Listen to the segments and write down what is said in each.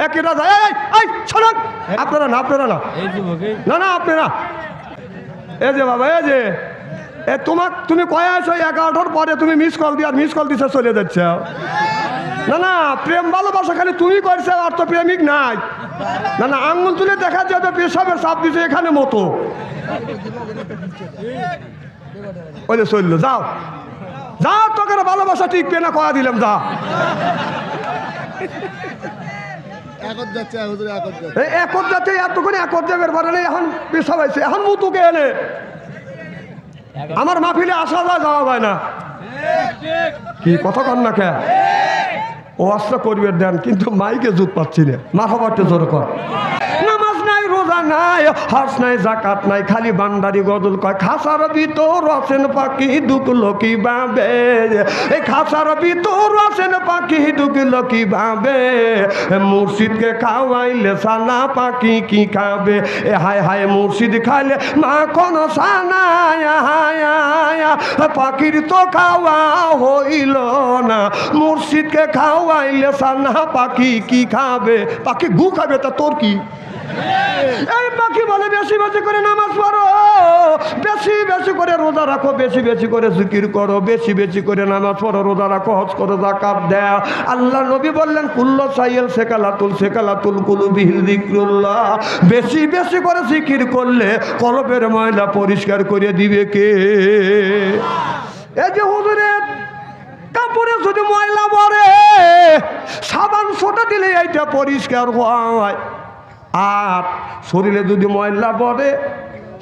একেটা যায় এই শোনেন আপনারা না আপনারা না না না আপনি না এই যে বাবা এই যে তুমি কয়ে আছো 11টার পরে তুমি মিস কল দিয়ে আর মিস কল দিছে চলে যাচ্ছে না না প্রেম ভালোবাসা খালি তুমি করছো আর তো প্রেমিক নাই না না আঙ্গুল তুলে দেখা যাবে পেশাবের চাপ দিছে এখানে মতো ওই যে চললো যাও যাও তোকে ভালোবাসা টিকবে না কয়া দিলাম যা একর যাচ্ছে এতক্ষণ একর যাবে এখন পেশাব হয়েছে এখন মুতুকে এনে আমার মাহফিলে আসা যায় যাওয়া যায় না কি কথা কন না কে ও আশা করবে দেন কিন্তু মাইকে জুত পাচ্ছি না মাথাবারটা জোর কর নামাজ নাই রোজা নাই হজ নাই জাকাত নাই খালি বান্দারি গজল কয় খাসার ভিতর আছেন পাখি ঢুকলো কি ভাবে এই খাসার ভিতর আছেন পাখি ঢুকলো কি ভাবে মুর্শিদকে খাওয়াইলে সানা পাখি কি খাবে এ হায় হায় মুর্শিদ খাইলে মাখন সানা পাখির তো খাওয়া হইল না মুর্শিদকে খাওয়াইলে সানা পাখি কি খাবে পাখি গু খাবে তা তোর কি এই পাখি বলে বেশি বেশি করে নামাজ পড়ো বেশি বেশি করে রোজা রাখো বেশি বেশি করে জিকির করো বেশি বেশি করে নামাজ পড়ো রোজা রাখো হজ করো যাকাত দাও আল্লাহ নবী বললেন কুল্লু সাইল সেকালাতুল কুলুবিহিল যিকরুল্লাহ বেশি বেশি করে জিকির করলে কলবের ময়লা পরিষ্কার করে দিবে কে এই যে হুজুরের কাপড়ে যদি ময়লা পড়ে সাবান ছোটা দিলে এইটা পরিষ্কার হয় আর শরীরে যদি ময়লা পড়ে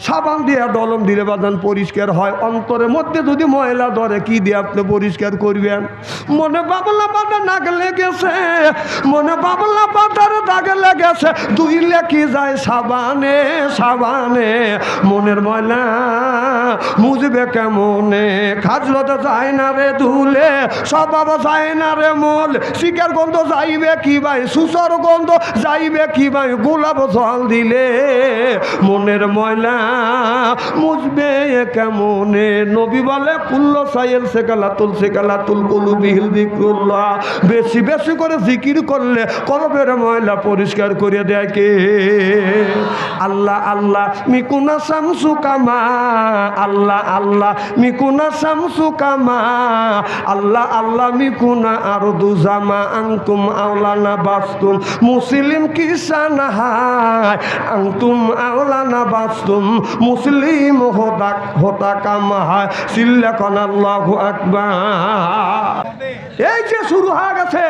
সাবান দিয়ে ডলম দিলে বাদান পরিষ্কার হয় অন্তরের মধ্যে যদি ময়লা ধরে কি দিয়ে আপনি পরিষ্কার করবেন মনে বাবলা পাতা নাক লেগেছে মনে বাবলা পাতার দাগ লেগেছে ধুইলে কি যায় সাবানে সাবানে মনের ময়লা মুজবে কেমনে খাজলতে যায় না রে ধুলে স্বভাব যায় না রে মল শিকার গন্ধ যাইবে কি ভাই সুসর গন্ধ যাইবে কি ভাই গোলাপ জল দিলে মনের ময়লা মুজবে কেমনে নবী বলে কুল্লু সাইল সেকালাতুল কুলুবিহিল যিকরুল্লাহ বেশি বেশি করে জিকির করলে কলবের ময়লা পরিষ্কার করে দেয় কে আল্লাহ আল্লাহ মিকুনা শামসু কামা আল্লাহ আল্লাহ মিকুনা শামসু কামা আল্লাহ আল্লাহ মিকুনা আরদু জামা আনতুম আওলানা বাস্তুম মুসলিম কিসানা হায় আনতুম আওলানা বাস্তুম মুসলিম হোতা কামা হায় সিল্লাকান আল্লাহু আকবার এই যে শুরু হয়ে গেছে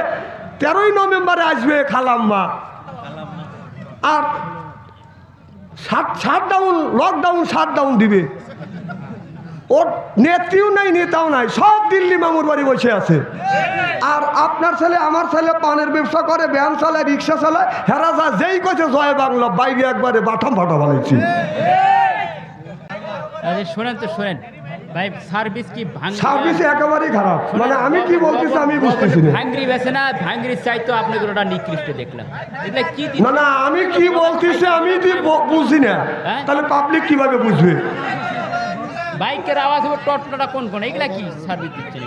13ই নভেম্বরে আসবে খালাম্মা আর শাটডাউন লকডাউন শাটডাউন দিবে ওর নেত্রীও নাই নেতাও নাই সব দিল্লি মামুর বাড়ি বসে আছে আর আপনার ছেলে আমার ছেলে পানের ব্যবসা করে ভ্যান চালায় রিক্সা চালায় হেরা যা যেই কছে জয় বাংলা বাইরে একবারে বাটাম ফাটা বানাইছি শোনেন তো শোনেন ভাই সার্ভিস কি সার্ভিস একেবারেই খারাপ মানে আমি কি বলতেছি আমি বুঝতেছি না ভাঙ্গরি বেছে না ভাঙ্গরি চাই তো আপনি ওটা নিকৃষ্ট দেখলাম এটা কি না না আমি কি বলতেছি আমি বুঝি না তাহলে পাবলিক কিভাবে বুঝবে বাইকের আওয়াজ হবে টটটা কোন কোন এগুলা কি সার্ভিস দিচ্ছেন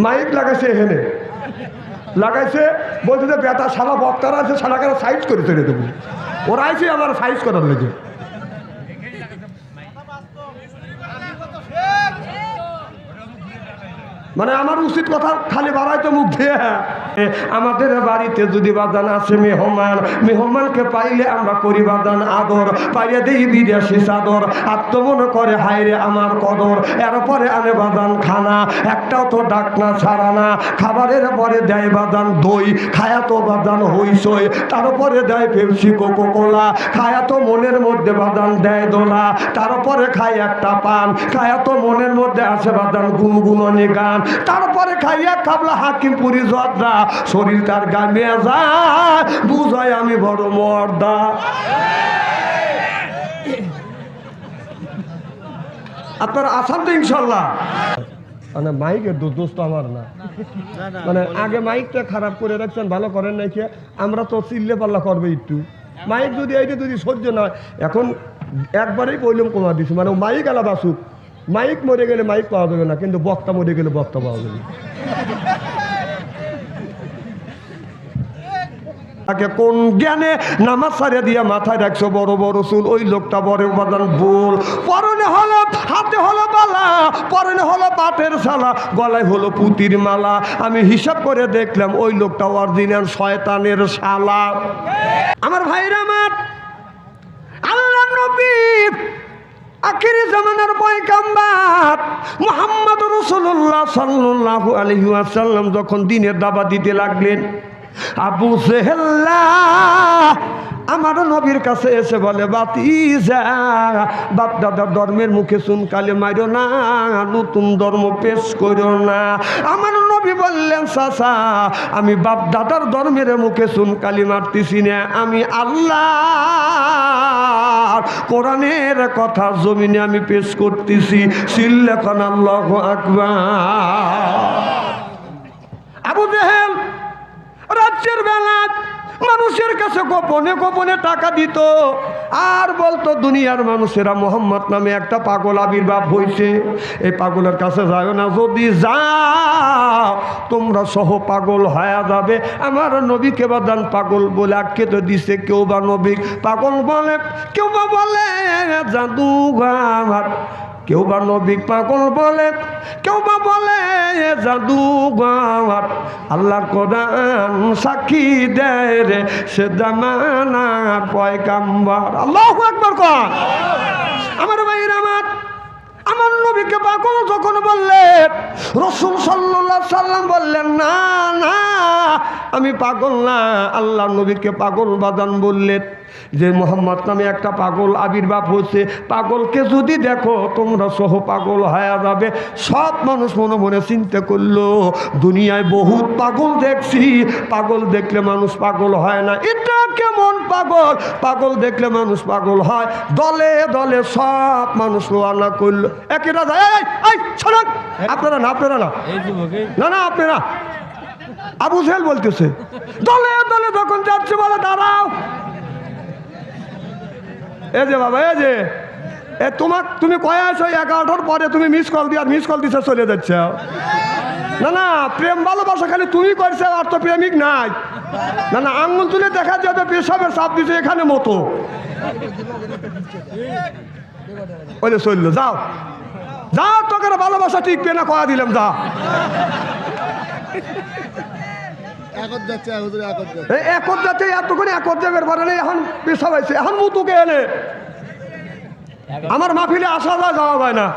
মাইক লাগাইছে এখানে লাগাইছে বলতে যে বেটা সারা বক্তারা আছে সারাকে সাইজ করে ছেড়ে দেবো ওরা আইছে আমার সাইজ করার লেগে মানে আমার উচিত কথা খালি বাড়াইতো মুখ দিয়ে আমাদের বাড়িতে যদি বাদান আছে মেহমানকে পাইলে আমরা করি বাদান আদর পাইলে দেই বিদেশি চাদর আত্মমনে করে হাইরে আমার কদর এরপরে আনে বাদান খানা একটাও তো ডাকনা ছাড়া না খাবারের পরে দেয় বাদান দই খায়া তো বাদান হইসই তারপরে দেয় পেপসি কোকো কোলা খায়া তো মনের মধ্যে বাদান দেয় দোলা তারপরে খায় একটা পান খায়া তো মনের মধ্যে আছে বাদান গুনগুননি গান তারপরে খাইয়া খাবলা হাকিমপুরি জর্দা শরীর তার গামে যায় বুঝায় আমি বড় মর্দা আপনার আসান তো ইনশাল্লাহ মানে মাইকের দোষ তো আমার না মানে আগে মাইকটা খারাপ করে রাখছেন ভালো করেন নাই কি আমরা তো চিল্লে পাল্লা করবে একটু মাইক যদি এইটা যদি সহ্য না এখন একবারেই বললাম কমা দিছি মানে মাইক আলা বাসুক মাইক মরে গেলে মাইক পাওয়া যাবে না কিন্তু বক্তা মরে গেলে বক্তা পাওয়া যাবে তাকে কোন জ্ঞানে নামাজ সারিয়া দিয়া মাথায় রাখছো বড় বড় চুল, ওই লোকটা বড় উপাদান ভুল। পরনে হলো, হাতে হলো বালা, পরনে হলো পাটের শালা, গলায় হলো পুতির মালা। আমি হিসাব করে দেখলাম ওই লোকটা অরিজিনাল শয়তানের শালা। আমার ভাইরা, আমার আল্লাহ নবী আখিরি জামানার পয়গাম্বর মুহাম্মদ রাসূলুল্লাহ সাল্লাল্লাহু আলাইহি ওয়াসাল্লাম যখন দিনের দাওয়াত দিতে লাগলেন, আবু জেহেল আমার নবীর কাছে এসে বলে, বাতিজা বাপ দাদার ধর্মের মুখে চুনকালি মারো না, নতুন ধর্ম পেশ করো না। আমার নবী বললেন, চাচা আমি বাপ দাদার ধর্মের মুখে চুনকালি মারতেছি না, আমি আল্লাহ কোরআনের কথা জমিনে আমি পেশ করতেছি। সিল্লাকান আল্লাহু আকবার। আবু জেহেল রাজ্যের বেলা মানুষের কাছে গোপনে গোপনে টাকা দিত আর বলতো, দুনিয়ার মানুষেরা মোহাম্মদ নামে একটা পাগল আবির্ভাব হয়েছে, এই পাগলের কাছে যাও না, যদি যাও তোমরা সহ পাগল হয়ে যাবে। আমার নবীকে বাদান পাগল বলে আখ্যে তো দিছে, কেউ বা নবী পাগল বলে, কেউ বা বলে জাদুঘর, কেউ বা নবী পাগল বলে, কেউ বা বলে জাদুঘর। আল্লাহর কোরআন সাক্ষী দেয় রে সে জামানার পয়গাম্বর। আল্লাহু আকবার কর। আমার ভাইরা, আমার নবীকে পাগল যখন বললেন, রাসূল সাল্লাল্লাহু আলাইহি সাল্লাম বললেন, না না আমি পাগল না। আল্লাহ নবীকে পাগল বাদান বললেন যে মোহাম্মদ নামে একটা পাগল আবির্ভাব হচ্ছে, পাগলকে যদি দেখো তোমরা সহ পাগল হয়ে যাবে। সব মানুষ মনে মনে চিন্তা করলো, দুনিয়ায় বহুত পাগল দেখছি, পাগল দেখলে মানুষ পাগল হয় না, এটা কেমন পাগল? পাগল দেখলে মানুষ পাগল হয়। দলে দলে সব মানুষ রওনা করলো, একেরা যায়, আপনারা না, আপনারা না, না না আপনারা। আবু জেহেল বলতেছে, দলে দলে যখন যাচ্ছে বলে, দাঁড়াও, এই যে বাবা, এই যে তুমি কয়ে আসো 11টার পরে তুমি মিস কল দিয়ে, আর মিস কল দিছে চলে যাচ্ছে। না না, প্রেম ভালোবাসা খালি তুমি করছে, আর তো প্রেমিক নাই। না না, আঙ্গুল তুলে দেখা যাবে পেশাবের চাপ দিছে এখানে মতো। ওই যে চললো, যাও যাও, তোকে ভালোবাসা টিকবে না, কয়া দিলাম, যা। একর যাচ্ছে এতক্ষণে একর যাবের পরে এখন পেশাব হয়েছে, এখন মুতুকে এনে আমার মাহফিলে আসা যায়, যাওয়া যায় না।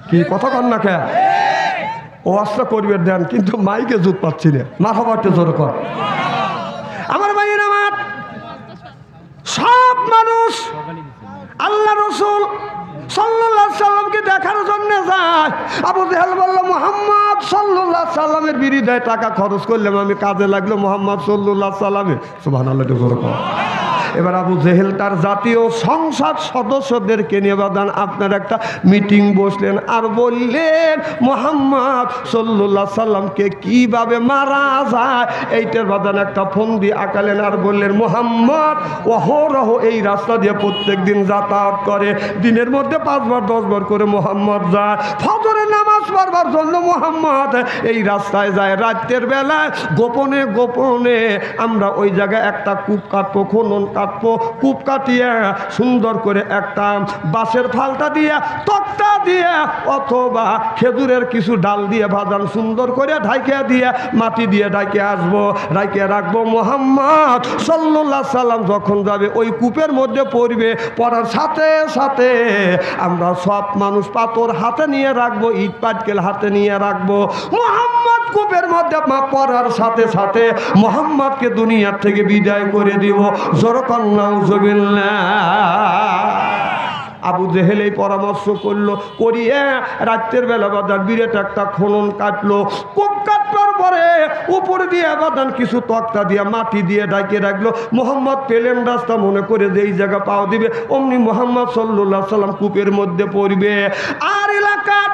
কি কথা কন না কে? ও আস্তে করবে দেন, কিন্তু মাইকে জুত পাচ্ছি না, মাথা পাটতে জোর কর। আমার ভাইয়ের, আমার সব মানুষ আল্লাহ রাসূল সাল্লাল্লাহু আলাইহি সাল্লামকে দেখার জন্য যায়। আবু জেহেল বলল, মুহাম্মদ সাল্লাল্লাহু আলাইহি সাল্লামের বিরুদ্ধে টাকা খরচ করলাম, আমি কাজে লাগলো মুহাম্মদ সাল্লাল্লাহু আলাইহি সাল্লামের। সুবহানাল্লাহ, জোরে কর। এবার আবু জেহেল তার জাতীয় সংসদ সদস্যদেরকে নিয়ে বাদান আপনার একটা মিটিং বসলেন আর বললেন, মুহাম্মদ সাল্লাল্লাহু আলাইহি সাল্লামকে কিভাবে মারা যায় এইটার বাদান একটা ফন্দি আঁকালেন আর বললেন, মুহাম্মদ অহরহ এই রাস্তা দিয়ে প্রত্যেক দিন যাতায়াত করে, দিনের মধ্যে 5 বার 10 বার করে মুহাম্মদ যায়, ফজরের নামাজ পড়বার জন্য মুহাম্মদ এই রাস্তায় যায়, রাতের বেলায় গোপনে গোপনে আমরা ওই জায়গায় একটা কূপ কাটবো, খনন কাটবো, কূপ কাটিয়ে সুন্দর করে একটা বাঁশের ফালটা দিয়ে, তক্তা দিয়ে অথবা খেজুরের কিছু ডাল দিয়ে ভাজান সুন্দর করে ঢাইকে দিয়ে মাটি দিয়ে ঢাইকে আসবো, ঢাইকে রাখবো। মুহাম্মদ সাল্লাল্লাহু আলাইহি সাল্লাম যখন যাবে ওই কূপের মধ্যে পড়বে, পড়ার সাথে সাথে আমরা সব মানুষ পাথর হাতে নিয়ে রাখবো, ইট পাটকেল হাতে নিয়ে রাখবো। মুহাম্মদ কূপের মধ্যে পড়ার সাথে সাথে মুহাম্মদকে দুনিয়ার থেকে বিদায় করে দিব। জোরকান নাউজুবিল্লাহ। আবু জেহেল এই পরামর্শ করলো, করিয়ে রাতের বেলা বাদান বিরাট একটা খনন কাটলো, কূপ কাটবার পরে উপর দিয়ে বাদান কিছু তক্তা দিয়ে মাটি দিয়ে ঢাকিয়ে রাখলো। মুহাম্মদ পেলেন রাস্তা মনে করে যে এই জায়গা পাও দিবে, অমনি মুহাম্মদ সাল্লাল্লাহু আলাইহি সাল্লাম কূপের মধ্যে পড়বে। আর এলাকার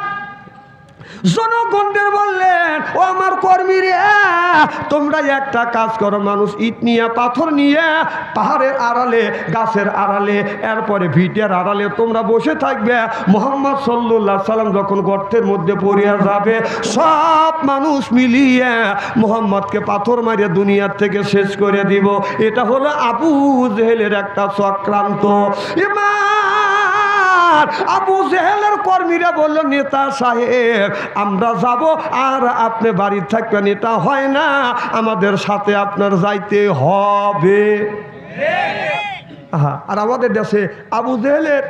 জনগণদের বললেন, ও আমার কর্মীরে, তোমরা একটা কাজ করো, মানুষ ইট নিয়ে পাথর নিয়ে পাহাড়ের আড়ালে, গাছের আড়ালে, এরপরে ভিটের আড়ালে তোমরা বসে থাকবে। মুহাম্মদ সাল্লাল্লাহু আলাইহি সাল্লাম যখন গর্তের মধ্যে পড়িয়া যাবে, সব মানুষ মিলিয়ে মুহাম্মদকে পাথর মারিয়ে দুনিয়ার থেকে শেষ করে দিব। এটা হলো আবু জেহেলের একটা চক্রান্ত। আবু জেহেলের কর্মীরা বলল, নেতা সাহেব আমরা যাব আর আপনি বাড়ি থাকবেন, এটা হয় না, আমাদের সাথে আপনার যাইতে হবে। আর আমাদের দেশে আবু জেহেলের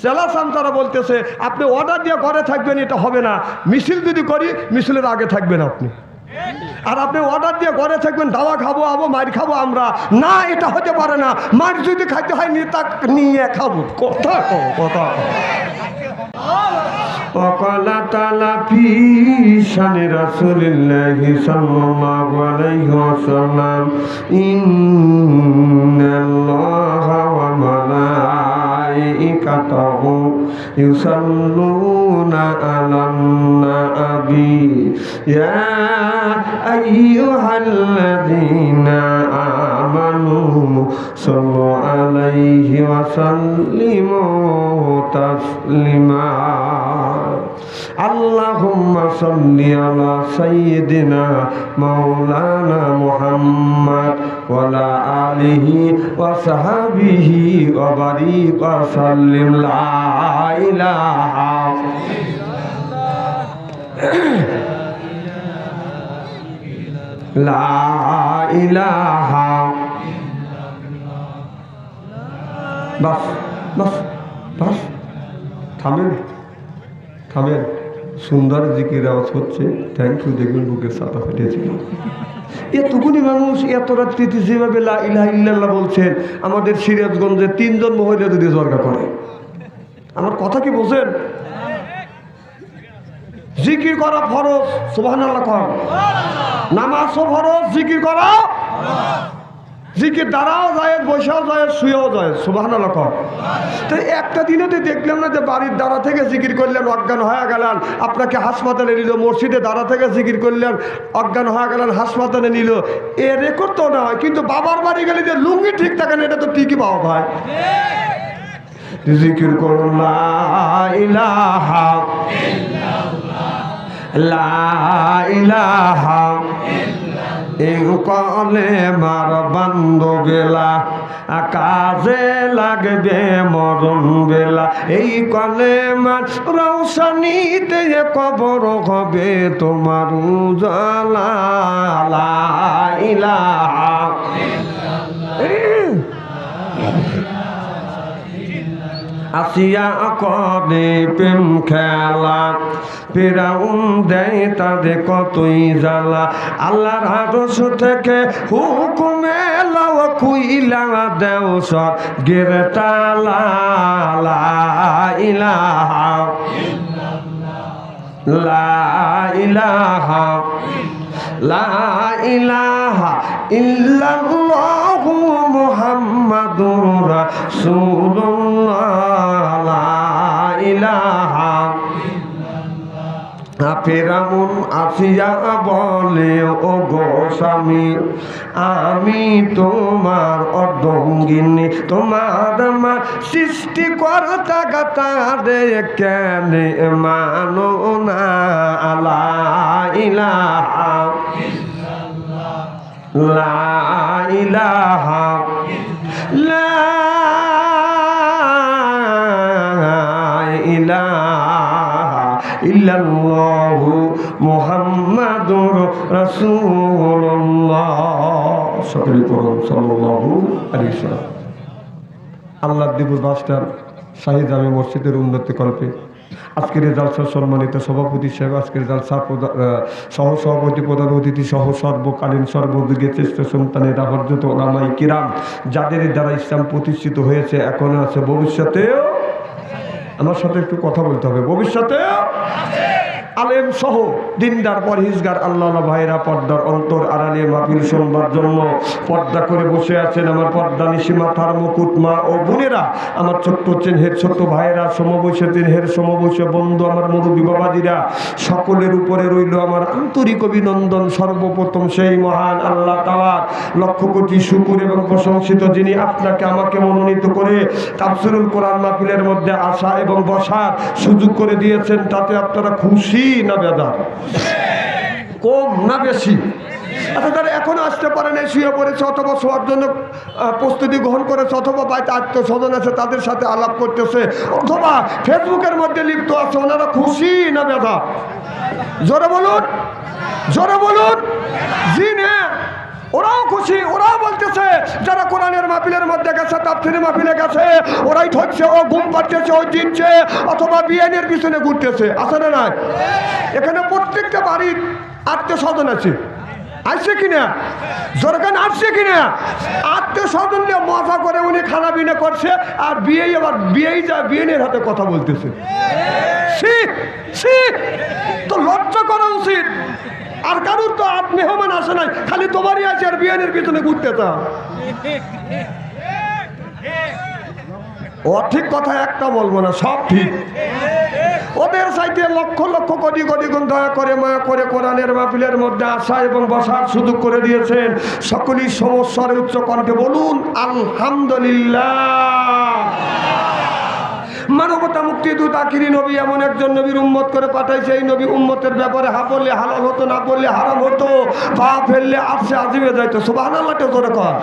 চেলা চামচারা বলতেছে, আপনি অর্ডার দিয়ে ঘরে থাকবেন, এটা হবে না, মিছিল যদি করি মিছিলের আগে থাকবেন আপনি, আর আপনি অর্ডার দিয়ে ঘরে থাকবেন, দাওয়া খাবো আবো, মার খাবো আমরা, না এটা হতে পারে না, মার যদি খাইতে হয় নেতা নিয়ে খাবো। কথা কথা وقال تعالى في شأن رسول الله صلى الله عليه وسلم إن الله وملائكته يصلون على النبي يا أيها الذين آمنوا صلوا عليه وسلموا تسليما اللهم صل على سيدنا مولانا محمد وعلى آله وصحبه وبارك وسلم لا إله لا إله بس بس بس থামেন থামেন। সুন্দর জিকির আওয়াজ হচ্ছে, থ্যাংক ইউ। দেখবেন বুকের ছাতা ফেটেছিল। এতগুলি মানুষ এত রাত্রিতে যেভাবে লা ইলাহা ইল্লাল্লাহ বলছেন, আমাদের সিরাজগঞ্জে 3 জন মহিলা যদি জর্গা করে, আমার কথা কি বোঝেন? জিকির করা ফরজ, সুবহানাল্লাহ কর। নামাজও ফরজ, জিকির করা, জিকির দাঁড়াও যায়, বসাও যায়, শুয়েও যায়, সুবহানাল্লাহ কর। তো একটা দিনও তো দেখলাম না যে বাড়ির দাঁড়া থেকে জিকির করলেন, অজ্ঞান হয়ে গেলেন, আপনাকে হাসপাতালে নিল, মসজিদে দাঁড়া থেকে জিকির করলেন, অজ্ঞান হয়ে গেলেন, হাসপাতালে নিল, এ রেকর্ড তো না হয়। কিন্তু বাবার বাড়ি গেলে যে লুঙ্গি ঠিক থাকে না, এটা তো ঠিকই পাওয়া ভাই। জিকির করুন লা ইলাহা ইল্লাল্লাহ, লা ইলাহা এই কলেমার বান্ধবেলা কাজে লাগবে মরণ বেলা, এই কলেমার রৌশনীতে কবর হবে তোমার উজালা। লা ইলাহা আসিয়া করে প্রেম খেলা, ফেরাউন দেয় তাদের কতই জ্বালা, আল্লাহর আরশ থেকে হুকুমে লাও কুইলা দেও সব গেরতালা। লা ইলাহা লা ইলাহা লা ইলাহা ইল্লাল্লাহু মুহাম্মাদুর রাসূলুল্লাহ। লা ইলাহা ফেরাউন আসিয়া বলে, ও গো স্বামী, আমি তোমার অর্ধঙ্গিনী, তোমার মা সৃষ্টিকর্তা গাতারে কেন মানো না। লা ইলাহা লা ইলাহা লা ইলাহা ইল্লাল্লাহু মুহাম্মাদুর রাসূলুল্লাহ। সকলে পড়ুন সাল্লাল্লাহু আলাইহি ওয়াসাল্লাম। আল্লাহর দিবস মাস্টার শাহী জামে মসজিদের উন্নতি কল্পে আজকের এই জালসার সম্মানিত সভাপতি সাহেব, আজকের জালসার সহ সভাপতি, প্রধান অতিথি সহ সর্বকালীন সর্বযুগে শ্রেষ্ঠ সন্তানেরা, হযরত উলামায়ে কিরাম, যাদের দ্বারা ইসলাম প্রতিষ্ঠিত হয়েছে, এখনো আছে, ভবিষ্যতেও। আমার সাথে একটু কথা বলতে হবে, ভবিষ্যতেও আলেম সহ দিনদার পরহেজগার আল্লাহ ভাইরা পর্দার অন্তর আড়ালে মাহফিল শুনবার জন্য পর্দা করে বসে আছেন আমার পর্দা নিশি মাথার মুকুট মা ও বোনেরা, আমার ছোট্ট চেনহের ছোট্ট ভাইরা, সমবয়সী চেনহের সমবয়সী বন্ধু, আমার মুরব্বী বাবাজিরা, সকলের উপরে রইল আমার আন্তরিক অভিনন্দন। সর্বপ্রথম সেই মহান আল্লাহ তাআলার লক্ষ কোটি শুকর এবং প্রশংসিত, যিনি আপনাকে আমাকে মনোনীত করে তাফসীরুল কোরআন মাহফিলের মধ্যে আসা এবং বসার সুযোগ করে দিয়েছেন। তাতে আপনারা খুশি না বেজার? কম না বেশি? আচ্ছা, তারা এখনো আসতে পারে না, শুয়ে পড়েছে অথবা শোয়ার জন্য প্রস্তুতি গ্রহণ করেছে, অথবা বাড়িতে আত্মীয় স্বজন আছে তাদের সাথে আলাপ করতেছে, অথবা ফেসবুকের মধ্যে লিপ্ত আছে, ওনারা খুশি না বেজার? জোরে বলুন, জোরে বলুন। জি না, ওরাও খুশি। ওরাও বলতেছে যারা কোরআনের মাহফিলের মধ্যে গেছে, তাফসীরের মাহফিলে গেছে, ওরাই ঠকছে, ও ঘুম পাচ্ছে, ও জিতছে, অথবা বিএনের পিছনে ঘুরতেছে। আছে না নাই? এখানে প্রত্যেকটা বাড়ির আত্মীয় স্বজন আছে, আসছে কিনা? জোরকান আসছে কিনা? আত্মীয় স্বজন নিয়ে মজা করে উনি খানা বিনা করছে, আর বিয়েই আবার বিয়েই যা বিএনের হাতে কথা বলতেছে। তো লজ্জা করা উচিত। আর কারুর তো মেহমান আসে নাই, খালি তোমারই আছে, আর বিয়ানের পিছনে ঘুরতে চাও। ও ঠিক কথা একটা বলবো না, সব ঠিক। ওদের সাইডে লক্ষ লক্ষ কোটি কোটি গুণ দয়া করে মায়া করে কোরআনের মাহফিলের মধ্যে আসা এবং বসার সুযোগ করে দিয়েছেন। সকলেই সমস্যার উচ্চ কণ্ঠে বলুন আলহামদুলিল্লাহ। মানবতা মুক্তি দূত আখিরি নবী এমন একজন নবীর উম্মত করে পাঠাইছে। এই নবী উম্মতের ব্যাপারে হা বললে হালাল হতো, না বললে হারাম হতো, পা ফেললে আসছে আজিবে যাইতো। সুবহানাল্লাহ জোরে কর।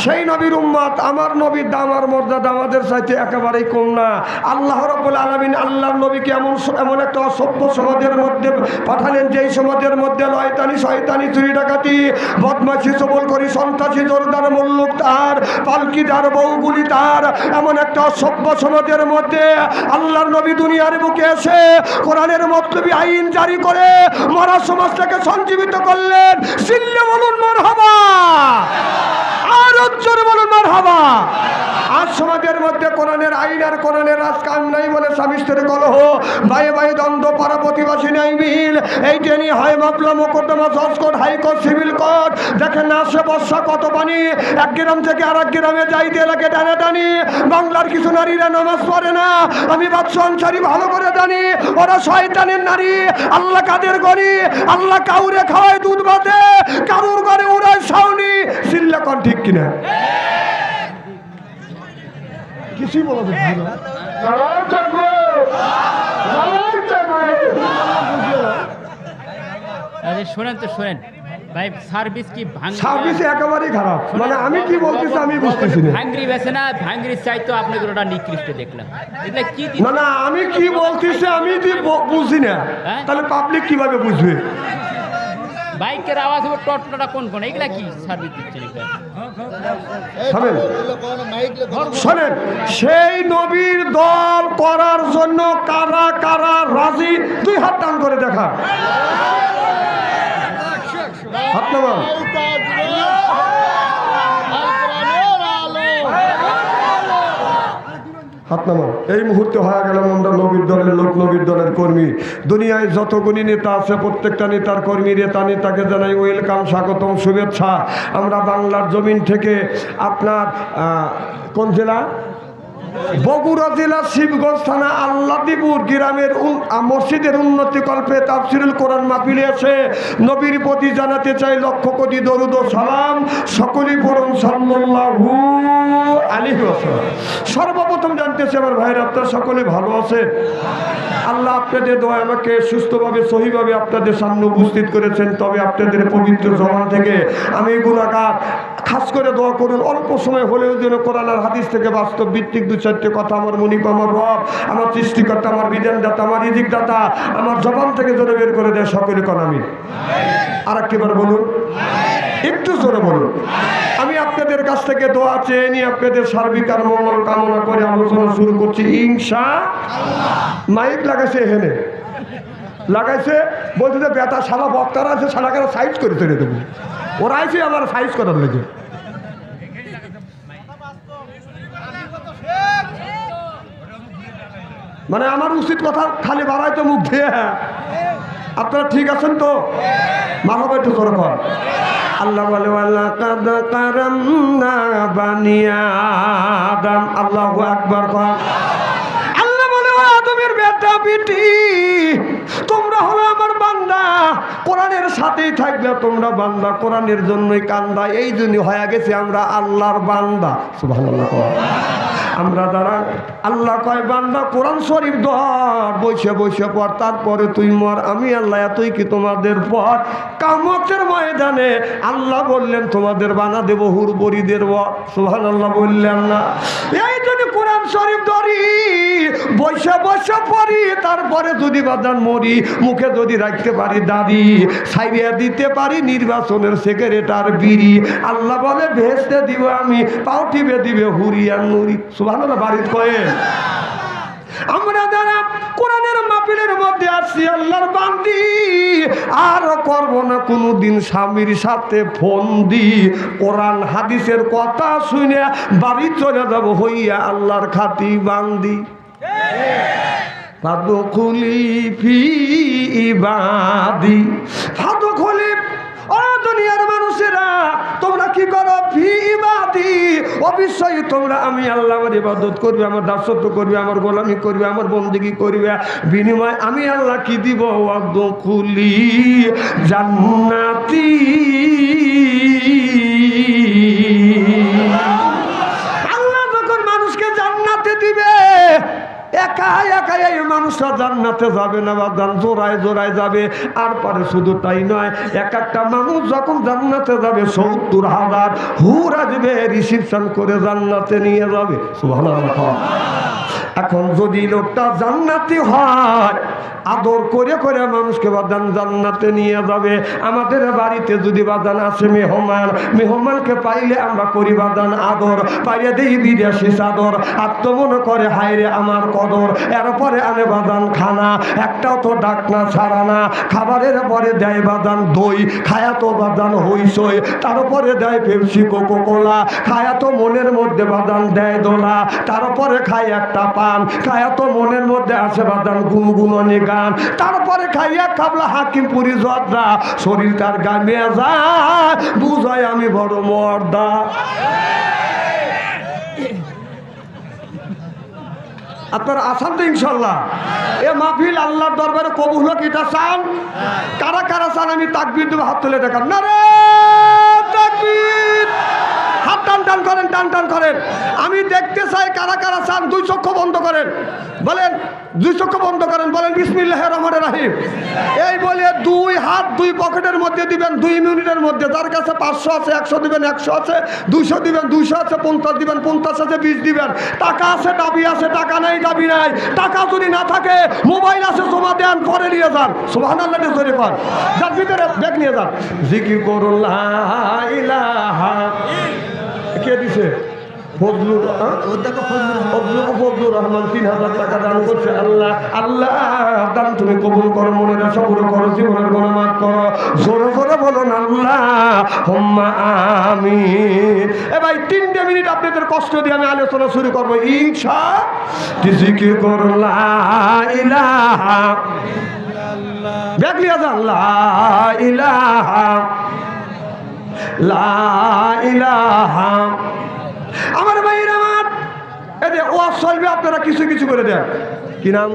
সেই নবীর উম্মত, আমার নবীর দাম আর মর্যাদা আমাদের চাইতে একেবারেই কম না। আল্লাহ রাব্বুল আলামিন আল্লাহর নবীকে এমন একটা অসভ্য সমাজের মধ্যে পাঠালেন, যেই সমাজের মধ্যে লয়তানি, শয়তানি, চুরি ডাকাতি, বদমাশি, চবলখড়ি, সন্ত্রাসী, জোরদার মুল্লুক তার, পালকিদার বউগুলি তার, এমন একটা অসভ্য সমাজের মধ্যে আল্লাহর নবী দুনিয়ার বুকে এসে কোরআনের মতলবী আইন জারি করে মরা সমাজটাকে সঞ্জীবিত করলেন। চিল্লে বলুন মারহাবা, আর জোরে বলুন মারহাবা। আজ সমাজের মধ্যে কোরআনের আইন আর কোরআনের রাজ কাম নাই বলে স্বামী স্ত্রীর কলহ, ভাই ভাই দ্বন্দ্ব, পাড়া প্রতিবাসী নাই মিল। এই টেনি হয় মামলা, মোকদ্দমা, জজ কোর্ট, হাইকোর্ট, সিভিল কোর্ট। দেখেন না আসে বর্ষা কত পানি, এক গ্রাম থেকে আর এক গ্রামে যাইতে লাগে টানাটানি। বাংলার কিছু নারীরা নামাজ পড়ে না, আমি বাদশা আনসারি ভালো করে জানি। ওরা শয়তানের নারী। আল্লাহ কাদের গনি? আল্লাহ কাউরে খাওয়ায় দুধ ভাতে, কারুর ঘরে উড়ায় ছাউনি। চিল্লা কন ঠিক কিনা? কিছুই বলা যাচ্ছে না। শোনেন তো শোনেন ভাই, সার্ভিস কি সার্ভিস একেবারেই খারাপ। মানে আমি কি বলতেছি আমি বুঝতেছি না। ভাঙ্গরি বেছে না, ভাঙ্গরি চাইতো আপনাকে ওটা নিকৃষ্ট দেখলাম। এটা কি না না, আমি কি বলতেছি আমি বুঝি না, তাহলে পাবলিক কিভাবে বুঝবে? বাইকের আওয়াজ হবে, টটটা কোন কোন, এগুলা কি সার্ভিস দিচ্ছেন? শোনেন, সেই নবীর দল করার জন্য কারা কারা রাজি, দুই হাত টান করে দেখা। হাত নামান। হাত নামান। এই মুহূর্তে হয়ে গেলাম আমরা নবীর দলের লোক, নবীর দলের কর্মী। দুনিয়ায় যতগুলি নেতা আছে প্রত্যেকটা নেতার কর্মী, নেতাকে জানাই ওয়েলকাম, স্বাগতম, শুভেচ্ছা। আমরা বাংলার জমিন থেকে আপনার কোন জেলা? বগুড়া জেলা শিবগঞ্জ থানা আল্লাদিপুর গ্রামের মসজিদের উন্নতি কল্পে তাফসীরুল কোরআন মাহফিলে এসে নবীর প্রতি জানাতে চাই লক্ষ কোটি দরুদ ও সালাম। সকলেই পড়ুন সাল্লাল্লাহু আলাইহি ওয়াসাল্লাম। সর্বপ্রথম জানতেছি আমার ভাইয়ের আপনারা সকলে ভালো আছে? আল্লাহ আপনাদের দোয়া আমাকে সুস্থভাবে সহিভাবে আপনাদের সামনে উপস্থিত করেছেন। তবে আপনাদের পবিত্র জবান থেকে আমি গুনাহগার, খাস করে দোয়া করুন অল্প সময় হলেও যেন কোরআন আর হাদিস থেকে বাস্তব ভিত্তিক দু চারটে কথা আমার মুনিব, আমার রব, আমার সৃষ্টিকর্তা, আমার বিধানদাতা, আমার রিজিকদাতা আমার জবান থেকে যেন বের করে দেয়। সকলে কোন আমি আর একবার বলুন, একটু জোরে বলুন। আমি আপনাদের কাছ থেকে দোয়া চেয়ে নিয়ে আপনাদের সার্বিক আর মঙ্গল কামনা করে আলোচনা শুরু করছি ইনশাআল্লাহ। মাইক লাগাইছে, এখানে লাগাইছে, বলছে যে বেটা সারা বক্তারা আছে, সারাকে সাইজ করে ছেড়ে দেবো। ওরা আইছে আমার সাইজ করার লেগে। মানে আমার উচিত কথা খালি বাড়াইতো মুখ দিয়ে। আপনারা ঠিক আছেন তো? মারহাবা একটু জোরে কর। আল্লাহ বলে ওয়ালাকাদ কারামনা বানি আদম। আল্লাহু আকবার কর। আল্লাহ বলে ও আদমের বেটা বেটি, তোমরা হলো আমার বান্দা, কোরআনের সাথেই থাকবে তোমরা বান্দা, কোরআনের জন্যই কান্দা। এই জন্য হয়ে গেছে আমরা আল্লাহর বান্দা। সুবহানাল্লাহ। আমরা যারা আল্লাহ কয় বান্দা কোরআন শরীফ ধর, বসে বসে পর, তারপরে তুই মর, আমি আল্লাহ এতই কি তোমাদের পর কিয়ামতের ময়দানে আল্লাহ বললেন তোমাদের বানা দেব হুরবরিদের বর। সুবহানাল্লাহ বললেন না? এই জন্য কোরআন শরীফ ধরি, বসে বসে পড়ি, তারপরে যদি বাদান মরি, মুখে যদি রাখতে পারি দাড়ি, সাইরিয়া দিতে পারি নির্বাচনের সেক্রেটার বিড়ি, আল্লাহ বলে ভেস্তে দিব আমি, পাও টিপে দিবে হুরিয়ান নুরি। সুবহানাল্লাহ বাড়িতে কয়ে আমরা যারা কোরআনের মাহফিলের মধ্যে আসছি আল্লাহর বান্দি, আর করব না কোনোদিন স্বামীর সাথে ফোন দি, কোরআন হাদিসের কথা শুনে বাড়ি চলে যাব হইয়া আল্লাহর খাতি বান্দি। ফাদখুলি ফি ইবাদি, ফাদখুলি। ও দুনিয়ার মানুষেরা, তোমরা কি করো? ফি ইবাদি, অবশ্যই তোমরা আমি আল্লাহর ইবাদত করবে, আমার দাসত্ব করবে, আমার গোলামি করবে, আমার বন্দেগী করবে। বিনিময় আমি আল্লাহ কি দিব? ওয়াদখুলি জান্নাতি। আল্লাহ যখন মানুষকে জান্নাতে দিবে, একা একা এই মানুষটা জান্নাতে যাবে না, বা জোড়ায় জোড়ায় যাবে। আর পরে শুধু তাই নয়, এক একটা মানুষ যখন জান্নাতে যাবে ৭০,০০০ হুর আসবে, রিসিপশন করে জান্নাতে নিয়ে যাবে। সুবহানাল্লাহ। এখন যদি লোকটা জান্নাতি হয়, আদর করে করে মানুষকে বাদান জান্নাতে নিয়ে যাবে। আমাদের বাড়িতে যদি বাদান আসে মেহমান, মেহমানকে পাইলে আমরা করি বাদান আদর, পাইলে দেই বিদেশি চাদর, আর তো মনে করে হায়রে আমার কদর। এরপরে আনে বাদান খানা, একটাও তো ডাকনা ছাড়া না। খাবারের পরে দেয় বাদান দই, খায়া তো বাদান হইসই, তারপরে দেয় পেপসি কোকো কোলা, খায়া তো মনের মধ্যে বাদান দেয় দোলা, তারপরে খায় একটা পান, খায়া তো মনের মধ্যে আসে বাদান গুনগুননি গান, তারপরে খাইয়া খাবলা হাকিমপুরি জর্দা, শরীর তার গামে যায়, বুঝায় আমি বড় মর্দা। আপনারা আসান তো ইনশাল্লাহ? এ মাহফিল আল্লাহর দরবারে কবুল হোক, এটা চান? কারা কারা চান? আমি তাকবীর দেবো, হাত তুলে দেখান। নারে তাকবীর! হাত টান টান করেন, টান টান করেন। আমি দেখতে চাই কারা কারা চান। 2 চক্ষু বন্ধ করেন, বলেন 2 চক্ষু বন্ধ করেন, বলেন বিসমিল্লাহির রহমানির রহিম। এই বলে 2 হাত 2 পকেটের মধ্যে দিবেন 2 মিনিটের মধ্যে। যার কাছে 500 আছে 100 দিবেন, 100 আছে 200 দিবেন, 200 আছে 50 দিবেন, 50 আছে 20 দিবেন। টাকা আছে দাবি আছে, টাকা নাই দাবি নাই। টাকা যদি না থাকে মোবাইল আছে জমা দেন, পরে নিয়ে যান। সুবহানাল্লাহ জোরে কর। যার ভিতরে ব্যাগ নিয়ে যান। জিকির করুন লা ইলাহা। কে দিছে? ফজলুর রহমান 3000 টাকা দান করছে। আল্লাহ আল্লাহ দান তুমি কবুল করো, মনের আশা পুরো করো, জীবনের গুনাহ মাফ করো। জোরে জোরে বলুন আল্লাহুম্মা আমিন। এ ভাই 3 মিনিট আপনাদের কষ্ট দিয়ে আমি আলোচনা শুরু করবো ইনশাআল্লাহ। জিকির করুন লা ইলাহা, ব্যাগ লিয়ে যান। লা ইলাহা লা ইলাহা। আমার ভাইয়ের আমার এদের ওয়াজ চলবে, আপনারা কিছু কিছু করে দেন। কি নাম?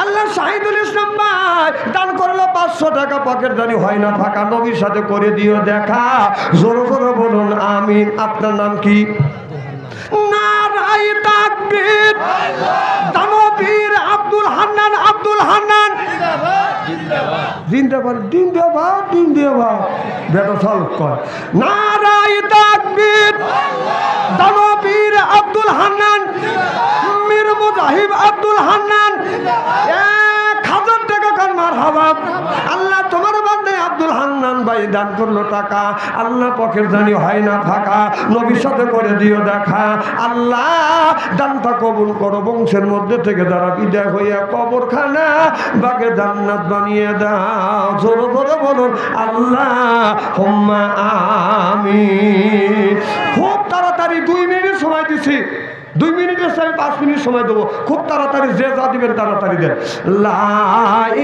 আল্লাহ শাহিদুল ইসলাম ভাই দান করলো 500 টাকা, পকেট দানি হয় না ফাঁকা, নবীর সাথে করে দিও দেখা। জোরে জোরে বলুন আমিন। আপনার নাম কি? নারায়ে তাকবীর। দানবীর আব্দুল হান্নান, আব্দুল হান্নান জিন্দাবাদ, জিন্দাবাদ, জিন্দাবাদ। বেটা সাল কয় নারায়ে তাকবীর। দানবীর আব্দুল হান্নান, মীর মুজাহিব আব্দুল হান্নান। 1000 টাকা কান মারহাবা। আল্লাহ তোমার বান্দে আব্দুল হান্নান ভাই দান করলো টাকা, আল্লাহ পকেট জানি হয় না ফাঁকা, নবীর সাথে করে দিও দেখা। আল্লাহ দানটা কবুল করো, বংশের মধ্যে থেকে যারা বিদায় হইয়া কবরখানা বাগে জান্নাত বানিয়ে দাও। জোরে জোরে বলুন আল্লাহুম্মা আমিন। খুব তাড়াতাড়ি 2 মিনিট সময় দিছি। 2 মিনিটের সময় 5 মিনিট সময় দেবো, খুব তাড়াতাড়ি যে যা দিবেন তাড়াতাড়ি দেন। লা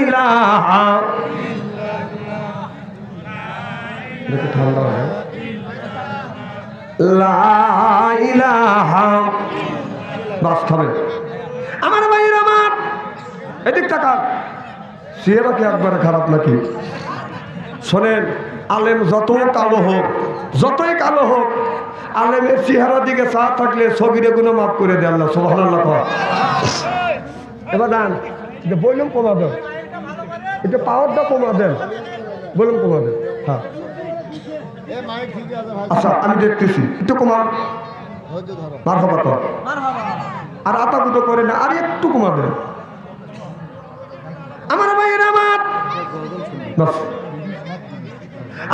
ইলাহা, দেখো ঠান্ডা হয়, লা ইলাহা, বাস থামেন। আমার ভাইয়ের আমার এদিক তাকান, চেহারা কি একবারে খারাপ নাকি? শোনেন, আলেম যত কালো হোক, যতই কালো হোক, আলেমের চেহারার দিকে চা থাকলে ছবিরে গুলো মাফ করে দেয় আল্লাহ, সুবহানাল্লাহ। এবার দান এটা বললাম কমা দেন, এটা পাওয়ারটা কমা দেন, বললাম কমা দেন। হ্যাঁ আচ্ছা আমি দেখতেছি, একটু কমা, মারহাবা কর, আর আতাকুতো করে না, আর একটু কমা দেন। আমার ভাইয়ের আমার,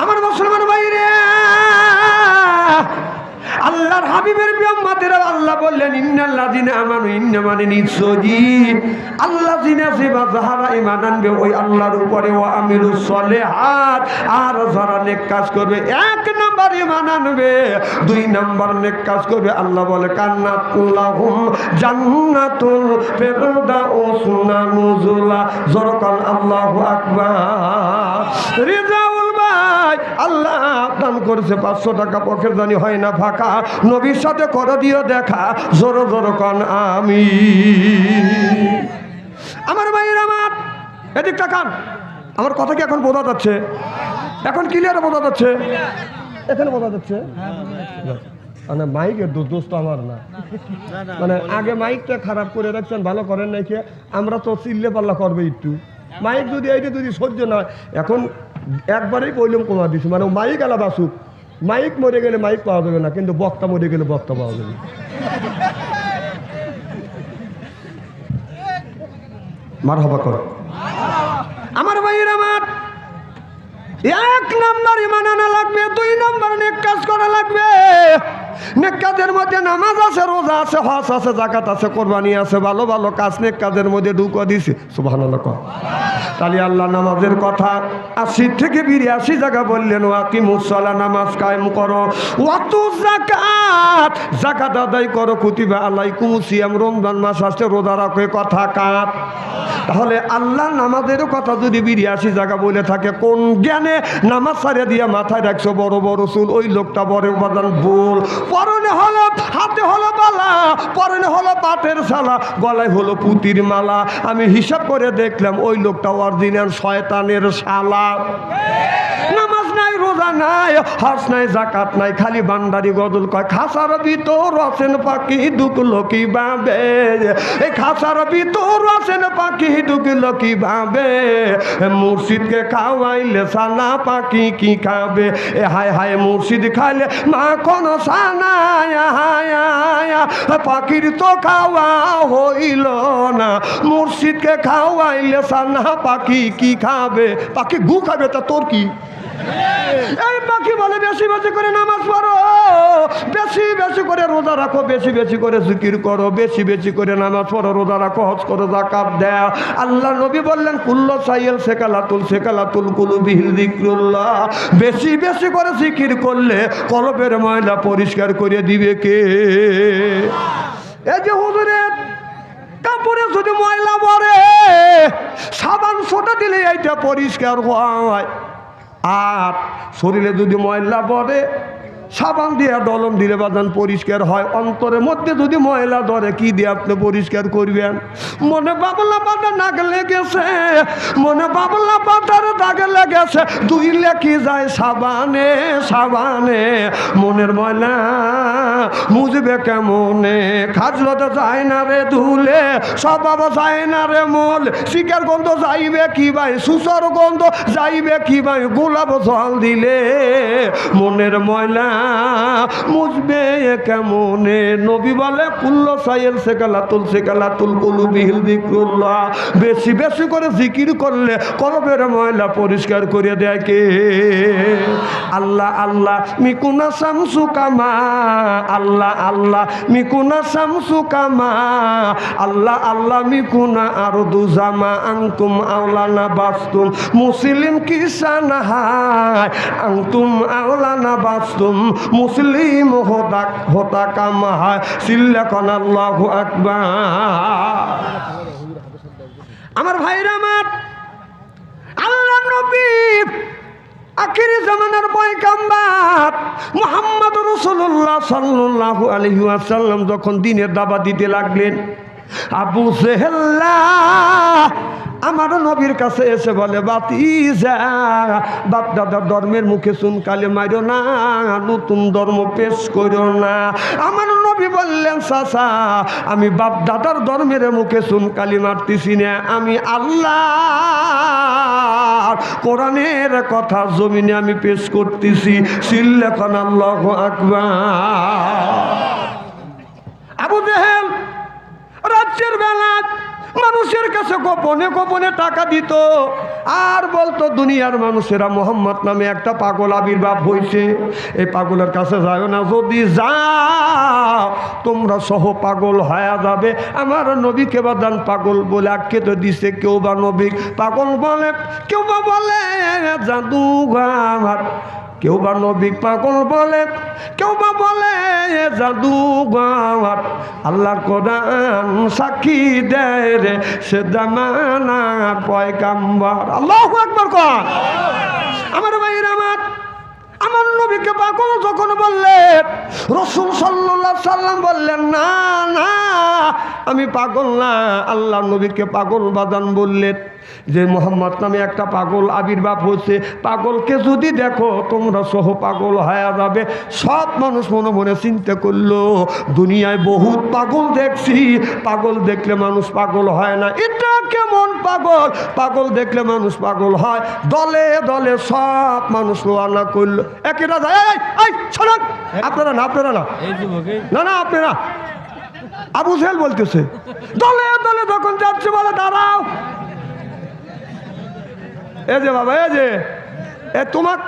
আমার মুসলমান ভাইরে, আল্লাহর হাবিবের বিউম্মতেরা আল্লাহ বললেন ইন্নাল্লাযিনা আমানু, ইন্না মানে নিশ্চয়ই আল্লাযিনা সিবা যাহারা ঈমান আনবে ওই আল্লাহর উপরে, ওয়া আমিলুস সলিহাত, আর যারা নেক কাজ করবে, 1 নাম্বার ঈমান আনবে, 2 নাম্বার নেক কাজ করবে, আল্লাহ বলে কান্নাত লাহুম জান্নাতুল ফিরদাউস নুজুলা, জরকান আল্লাহু আকবার। রিজাউল ভাই আল্লাহ দান করেছে 500 টাকা, পকেট জানি হয় না ফাঁকা, নবীর সাথে করে দিও দেখা, জোর জোর কন আমি। আমার ভাইয়ের আমার এদিক তাকান, আমার কথা কি এখন বোঝা যাচ্ছে? এখন ক্লিয়ার বোঝা যাচ্ছে? এখানে বোঝা যাচ্ছে? মানে মাইকের দোষ তো আমার না, মানে আগে মাইকটা খারাপ করে রাখছেন, ভালো করেন নাই কে, আমরা তো চিল্লে পাল্লা করবে একটু, মাইক যদি এইটা যদি সহ্য নয়, এখন একবারেই বললাম কমা দিছি, মানে মাইক আলাদা আসুক, মাইক মরে গেলে মাইক পাওয়া যাবে না, কিন্তু বক্তা মরে গেলে বক্তা পাওয়া যাবে। মারহাবা কর আমার ভাইয়ের আমার, 1 নাম্বার ঈমান আনা লাগবে, 2 নাম্বার নেক কাজ করা লাগবে। নেক কাজের মধ্যে নামাজ আছে, রোজা আছে, হজ আছে, যাকাত আছে, কোরবানি আছে, ভালো ভালো কাজ নেক কাজের মধ্যে ঢুকা দিছে, সুবহানাল্লাহ। তাহলে আল্লাহ নামাজের কথা 80 থেকে 82 জায়গা বললেন, ওয়াকিমুস সালাহ, নামাজ কায়েম করো, ওয়াতুজ যাকাত, যাকাত আদায় করো, কুতিবা আলাইকুমুস সিয়াম, রমজান মাস আসছে, রোজা রাখো, কথা কার? তাহলে আল্লাহ নামাজের কথা যদি 82 জায়গা বলে থাকে, কোন জ্ঞানে নামাজ ছাড়িয়ে দিয়ে মাথায় রাখছো বড় বড় চুল, ওই লোকটা বড় উপাদান ভুল। পরনে হলো, হাতে হলো বালা, পরনে হলো পাটের শালা, গলায় হলো পুতির মালা, আমি হিসাব করে দেখলাম ওই লোকটা অরিজিনাল শয়তানের শালা। নামাজ নাই, রোজা নাই, হজ নাই, যাকাত নাই, খালি বান্দারি গজল কয়, খাসার ভিতর আছেন পাখি ঢুকলো কিভাবে, এই খাসার ভিতর আছেন পাখি ঢুকলো কিভাবে, মুর্শিদকে খাওয়াইলে সানা পাখি কি খাবে, এ হায় হায় মুর্শিদ খাইলে মাখন সানা, পাখির তো খাওয়া হইল না, মুর্শিদকে খাওয়াইলে সানা পাখি কি খাবে, পাখি গু খাবে, তা তোর কি? এই পাখি বলে বেশি বেশি করে নামাজ পড়ো, বেশি বেশি করে রোজা রাখো, বেশি বেশি করে জিকির করো, বেশি বেশি করে নামাজ পড়ো, রোজা রাখো, হজ করো, যাকাত দাও। আল্লাহ নবী বললেন কুল্লু সাইল সেকালাতুল কুলুবিহি যিকরুল্লাহ, বেশি বেশি করে জিকির করলে কলবের ময়লা পরিষ্কার করে দিবে কে? এই যে হুজুরের কাপড়ে যদি ময়লা পড়ে, সাবান সোটা দিলে এইটা পরিষ্কার হয়, আর শরীরে যদি ময়লা পড়ে সাবান দিয়ে ডলন দিলে বাদান পরিষ্কার হয়, অন্তরের মধ্যে যদি ময়লা ধরে কি দিয়ে আপনি পরিষ্কার করবেন? মনে বাবলা পাতা নাক লেগেছে, মনে বাবলা পাতার দাগ লেগেছে, ধুইলে কি যায় সাবানে সাবানে, মনের ময়লা মুজবে কেমনে, খাজলো তো যায় না রে ধুলে, স্বভাব যায় না রে মল, শিকার গন্ধ যাইবে কি ভাই, সুসর গন্ধ যাইবে কি ভাই, গোলাপ জল দিলে মনের ময়লা মুজবে কেমনে? নবী বলে কুল্লু সাইল সেকালাতুল কুলুবিহি যিকরুল্লাহ, বেশি বেশি করে জিকির করলে কলবের ময়লা পরিষ্কার করে দেয় কে? আল্লাহ আল্লাহ মিকুনা শামস শামসু কামা আল্লাহ আল্লাহ মিকুনা শামসু কামা আল্লাহ আল্লাহ মিকুনা আরদু জামা আনতুম আওলানা বাস্তুম মুসলিম কিসানা হায় আনতুম আওলানা বাস্তুম মুসলিম হোতা কামা হায় সিল্লাকান আল্লাহু আকবার। আমার ভাইরা আমার, আল্লাহ নবী আখিরি জামানার পয়গাম্বর মুহাম্মদ রাসূলুল্লাহ সাল্লাল্লাহু আলাইহি ওয়াসাল্লাম যখন দ্বীনের দাওয়াত দিতে লাগলেন, আবু জেহেল আমার নবীর কাছে এসে বলে, বাতিজা বাপ দাদার ধর্মের মুখে চুনকালি মারো না, নতুন ধর্ম পেশ করো না। আমার নবী বললেন, চাচা আমি বাপ দাদার ধর্মের মুখে চুনকালি মারতেছি না, আমি আল্লাহ কোরআনের কথা জমিনে আমি পেশ করতেছি। সিল্লাকান আল্লাহু আকবার। আবু জেহেল রাজ্যের বেলা মানুষের কাছে গোপনে গোপনে টাকা দিত আর বলতো, দুনিয়ার মানুষেরা মোহাম্মদ নামে একটা পাগল আবির্ভাব হয়েছে, এই পাগলের কাছে যাও না, যদি যাও তোমরা সহ পাগল হয়ে যাবে। আমার নবীকে বাদান পাগল বলে আখ্যে তো দিছে, কেউ বা নবী পাগল বলে, কেউ বা বলে জাদুঘর, কেউ বা নবী পাগল বলে, কেউ বা বলে জাদুঘর। আল্লাহর কোরআন সাক্ষী দেয় রে সে জামানার পয়গাম্বর। আল্লাহু আকবার কর। আমার ভাইরা আমার নবীকে পাগল যখন বললেন, রাসূল সাল্লাল্লাহু আলাইহি সাল্লাম বললেন, না না আমি পাগল না। আল্লাহ নবীকে পাগল বাদান বললেন যে মোহাম্মদ নামে একটা পাগল আবির্ভাব হচ্ছে, পাগলকে যদি দেখো তোমরা সহ পাগল হয়ে যাবে। সব মানুষ মনে মনে চিন্তা করলো, দুনিয়ায় বহুত পাগল দেখছি, পাগল দেখলে মানুষ পাগল হয় না, এটা কেমন পাগল? পাগল দেখলে মানুষ পাগল হয়। দলে দলে সব মানুষ রওনা করলো। একেরা যায়, শোনান আপনারা না, আপনারা না, না না আপনারা, আবু জেহেল বলতেছে, দলে দলে যখন যাচ্ছে বলে দাঁড়াও, এই যে বাবা, এই যে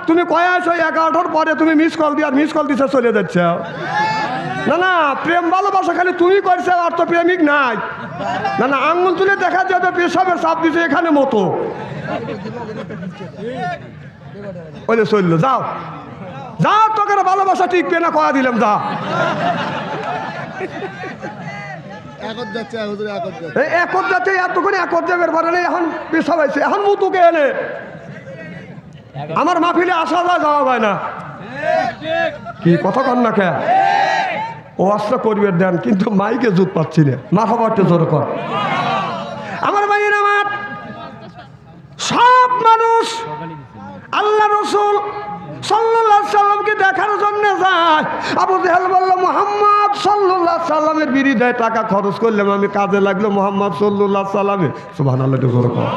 তুমি কয়ে আসো 11টার পরে তুমি মিস কল দিয়ে, আর মিস কল দিছে চলে যাচ্ছে। না না প্রেম ভালোবাসা খালি তুমি করছে, আর তো প্রেমিক নাই। না না আঙ্গুল তুলে দেখা যাবে পেশাবের চাপ দিছে এখানে মতো, ওইলে চললো, যাও যাও, তোকে ভালোবাসা টিকবে না, কয়া দিলাম, যা। একর যাচ্ছে এতক্ষণ একর যাবে পারে, এখন পেশা পাইছে, এখন মুতুকে এনে আমার মাহফিলে আসা যায়, যাওয়া যায় না। কি কথা কন না কে ও আস্তে করবে দেন, কিন্তু মাইকে জুত পাচ্ছি না, মাথা পাটতে জোর কর। আমার ভাইয়ের আমার, সব মানুষ আল্লাহ রাসূল সাল্লাল্লাহু আলাইহি সাল্লামকে দেখার জন্য যায়। আবু জেহেল বলল, মুহাম্মদ সাল্লাল্লাহু আলাইহি সাল্লামের বিরুদ্ধে টাকা খরচ করলাম, আমি কাজে লাগলো মুহাম্মদ সাল্লাল্লাহু আলাইহি সাল্লামে। সুবহানাল্লাহ জোর কর।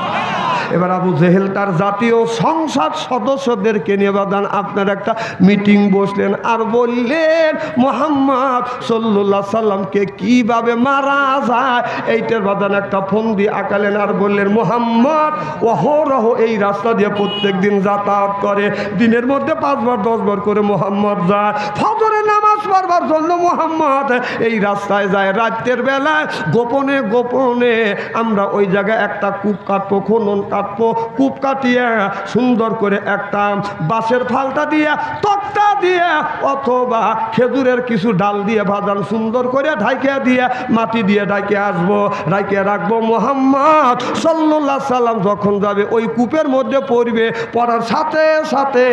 এবার আবু জেহেল তার জাতীয় সংসদ সদস্যদেরকে নিয়ে বাদান আপনার একটা মিটিং বসলেন আর বললেন, মুহাম্মদ সাল্লাল্লাহু আলাইহি সাল্লামকে কিভাবে মারা যায় এইটার বাদান একটা ফন্দি আঁকালেন আর বললেন, মুহাম্মদ অহরহ এই রাস্তা দিয়ে প্রত্যেক দিন যাতায়াত করে, দিনের মধ্যে 5 বার 10 বার করে মুহাম্মদ যায়, ফজরের নামাজ পড়বার জন্য মুহাম্মদ এই রাস্তায় যায়, রাতের বেলায় গোপনে গোপনে আমরা ওই জায়গায় একটা কূপ কাটবো, খনন কাটবো, কূপ কাটিয়ে সুন্দর করে একটা বাঁশের ফালটা দিয়ে, তক্তা দিয়ে অথবা খেজুরের কিছু ডাল দিয়ে ভাজান সুন্দর করে ঢাইকে দিয়ে মাটি দিয়ে ঢাইকে আসবো, ঢাইকে রাখবো। মুহাম্মদ সাল্লাল্লাহু আলাইহি সাল্লাম যখন যাবে ওই কূপের মধ্যে পড়বে, পড়ার সাথে সাথে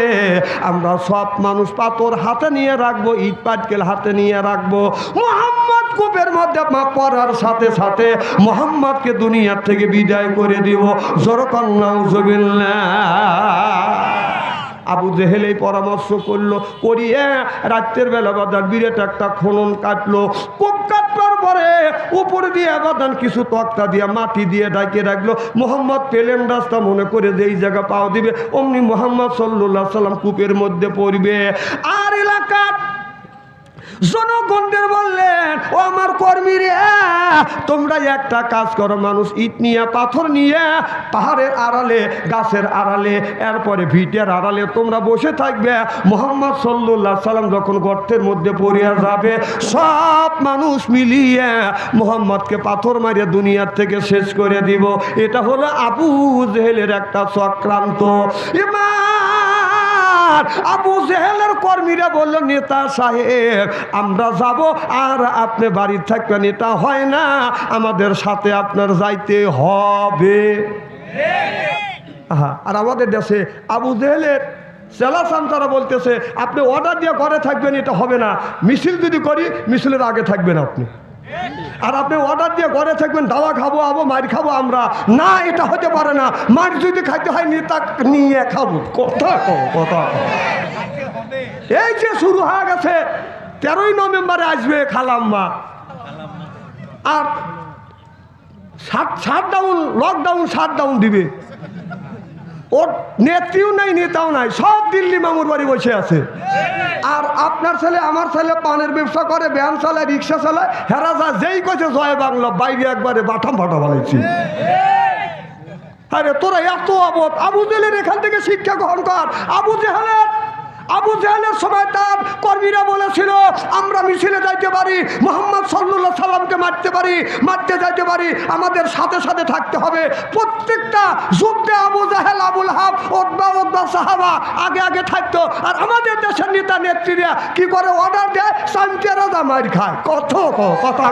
আমরা সব মানুষ পাথর হাতে নিয়ে রাখবো, ইট পাটকেল হাতে নিয়ে রাখবো। মুহাম্মদ কূপের মধ্যে পড়ার সাথে সাথে মুহাম্মদকে দুনিয়ার থেকে বিদায় করে দিব। জোরকান নাউজুবিল্লাহ। আবু জেহেল এই পরামর্শ করলো, করিয়ে রাত্রের বেলা বাদান বিরাট একটা খনন কাটলো, কূপ কাটবার পরে উপর দিয়ে বাদান কিছু তক্তা দিয়ে মাটি দিয়ে ঢাকে রাখলো। মুহাম্মদ পেলেন রাস্তা মনে করে যে এই জায়গা পাও দিবে, অমনি মুহাম্মদ সাল্লাল্লাহু আলাইহি সাল্লাম কূপের মধ্যে পড়বে। আর এলাকার জনগণদের বললেন, ও আমার কর্মী রে, তোমরা একটা কাজ করো, মানুষ ইট নিয়ে পাথর নিয়ে পাহাড়ের আড়ালে গাছের আড়ালে এরপরে ভিটের আড়ালে তোমরা বসে থাকবে। মুহাম্মদ সাল্লাল্লাহু আলাইহি সাল্লাম যখন গর্তের মধ্যে পড়িয়া যাবে সব মানুষ মিলিয়ে মুহাম্মদকে পাথর মারিয়ে দুনিয়ার থেকে শেষ করে দিব। এটা হলো আবু জেহেলের একটা চক্রান্ত। এবার আবু জেহেলের কর্মীরা বলল, নেতা সাহেব আমরা যাব আর আপনি বাড়িতে থাকবেন, এটা হয় না, আমাদের সাথে আপনার যাইতে হবে। আর আমাদের দেশে আবু জেহেলের চেলা চামচারা বলতেছে আপনি অর্ডার দিয়ে ঘরে থাকবেন, এটা হবে না, মিছিল যদি করি মিছিলের আগে থাকবেন আপনি, আর আপনি অর্ডার দিয়ে ঘরে থাকবেন, দাওয়া খাবো মার খাবো আমরা, না এটা হতে পারে না, মার যদি খাইতে হয় নেতা নিয়ে খাবো। কথা এই যে শুরু হয়ে গেছে, 13ই নভেম্বরে আসবে খালাম্মা, আর শাটডাউন লকডাউন শাটডাউন দিবে। ওর নেত্রীও নাই নেতাও নাই, সব দিল্লি মামুর বাড়ি বসে আছে। আর আপনার ছেলে আমার ছেলে পানের ব্যবসা করে, ভ্যান চালায়, রিক্সা চালায়, হেরা যা যেই কছে জয় বাংলা, বাইরে একবারে বাটাম ফাটা বানাইছি। আরে তোরা এত অবধ, আবু জেহেলের এখান থেকে শিক্ষা গ্রহণ কর। আবু জেহেলের সময় তার কর্মীরা বলেছিল আমরা মিছিলে যাইতে পারি, মুহাম্মদ সাল্লাল্লাহু আলাইহি সাল্লামকে মারতে যাইতে পারি, আমাদের সাথে সাথে থাকতে হবে। প্রত্যেকটা যুদ্ধে আবু জেহেল, আবুল হাব, উতবা সাহাবা আগে থাকতো। আর আমাদের দেশের নেতা নেত্রীরা কি করে, অর্ডার দেয়, শান্তি রাজা মার খায়। কথা